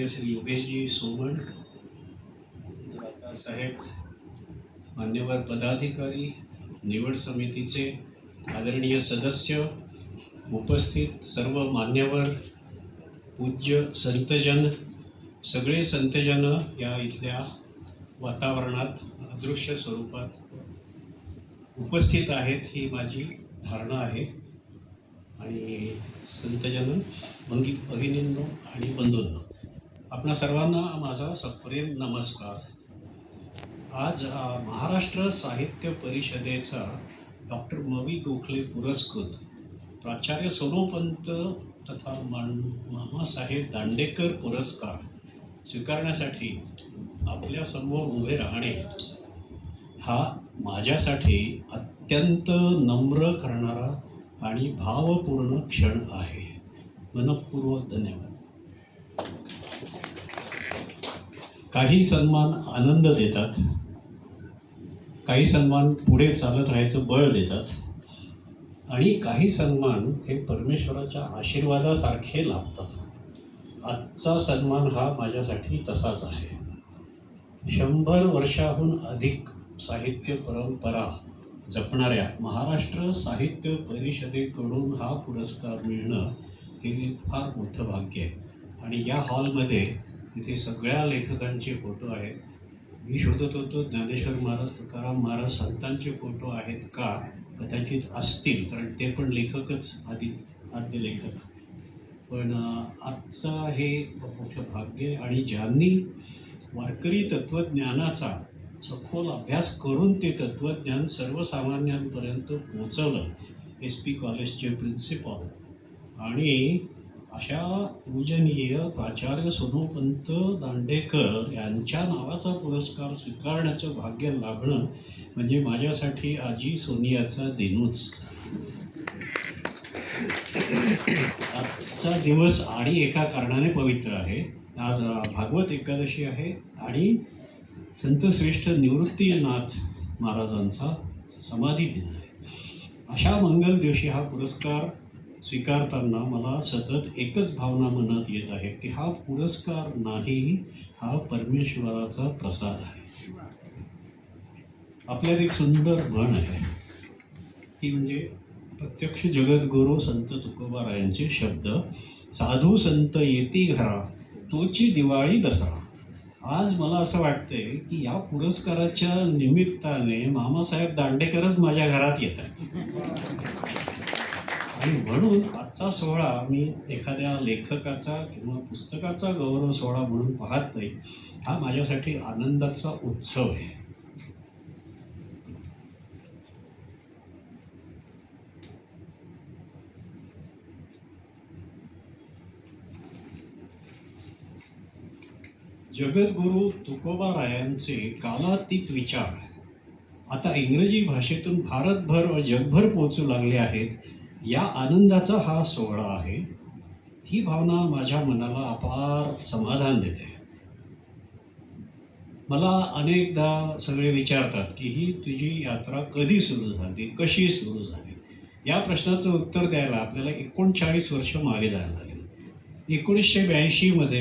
आदरणीय श्री योगेशजी सोमण, साहेब, मान्यवर पदाधिकारी, निवड समितीचे आदरणीय सदस्य, उपस्थित सर्व मान्यवर, पूज्य संतजन, सगळे संतजन या इथल्या वातावरणात अदृश्य स्वरूपात उपस्थित आहेत ही माझी धारणा आहे. आणि संतजन, भगिनींनो आणि बंधूंनो, आपणा सर्वांना माझा सप्रेम नमस्कार. आज महाराष्ट्र साहित्य परिषदेचा डॉक्टर म.वि. गोखले पुरस्कृत प्राचार्य सोनोपंत तथा मामासाहेब दांडेकर पुरस्कार स्वीकारण्यासाठी आपल्यासमोर उभे राहणे हा माझ्यासाठी अत्यंत नम्र करणारा आणि भावपूर्ण क्षण आहे. मनःपूर्वक धन्यवाद. काही सन्मान आनंद देतात, काही सन्मान पुढे चालत राहायचं बळ देतात आणि काही सन्मान हे परमेश्वराच्या आशीर्वादासारखे लाभतात. आजचा सन्मान हा माझ्यासाठी तसाच आहे. 100 वर्षाहून अधिक साहित्य परंपरा जपणाऱ्या महाराष्ट्र साहित्य परिषदेकडून हा पुरस्कार मिळणं हे फार मोठं भाग्य आहे. आणि या हॉलमध्ये इथे सगळ्या लेखकांचे फोटो आहेत. मी शोधत होतो ज्ञानेश्वर महाराज, तुकाराम महाराज, संतांचे फोटो आहेत का, कदाचित असतील, कारण ते पण लेखकच, आद्य लेखक. पण आजचं हे मोठं भाग्य. आणि ज्यांनी वारकरी तत्त्वज्ञानाचा सखोल अभ्यास करून ते तत्त्वज्ञान सर्वसामान्यांपर्यंत पोचवलं, SP कॉलेजचे प्रिन्सिपॉल आणि अशा पूजनीय प्राचार्य सोनोपंत दांडेकर यांच्या नावाचा पुरस्कार स्वीकारण्याचं भाग्य लाभणं म्हणजे माझ्यासाठी आजी सोनियाचा दिनूच. आजचा दिवस आणि एका कारणाने पवित्र आहे. आज भागवत एकादशी आहे आणि संतश्रेष्ठ निवृत्तीनाथ महाराजांचा समाधी दिन आहे. अशा मंगल दिवशी हा पुरस्कार स्वीकारताना मला सतत एकच भावना मनात येत आहे की हा पुरस्कार नाही, हा परमेश्वराचा प्रसाद आहे. आपल्यात एक सुंदर म्हण आहे, ती म्हणजे प्रत्यक्ष जगद्गुरू संत तुकोबारायांचे शब्द, साधू संत येती घरा तोची दिवाळी दसरा. आज मला असं वाटतंय की या पुरस्काराच्या निमित्ताने मामासाहेब दांडेकरच माझ्या घरात येतात. आणि म्हणून आजचा सोहळा मी एखाद्या लेखकाचा किंवा पुस्तकाचा गौरव सोहळा म्हणून पाहत नाही, हा माझ्यासाठी आनंदाचा उत्सव आहे. जगद्गुरू तुकोबारायांचे कालातीत विचार आता इंग्रजी भाषेतून भारतभर व जगभर पोहोचू लागले आहेत. या आनंदाचा हा सोहळा आहे. ही भावना माझ्या मनाला अपार समाधान देते. मला अनेकदा सगळे विचारतात की ही तुझी यात्रा कधी सुरू झाली, कशी सुरू झाली. या प्रश्नाचं उत्तर द्यायला आपल्याला 39 वर्ष मागे जायला लागेल. 1982 मध्ये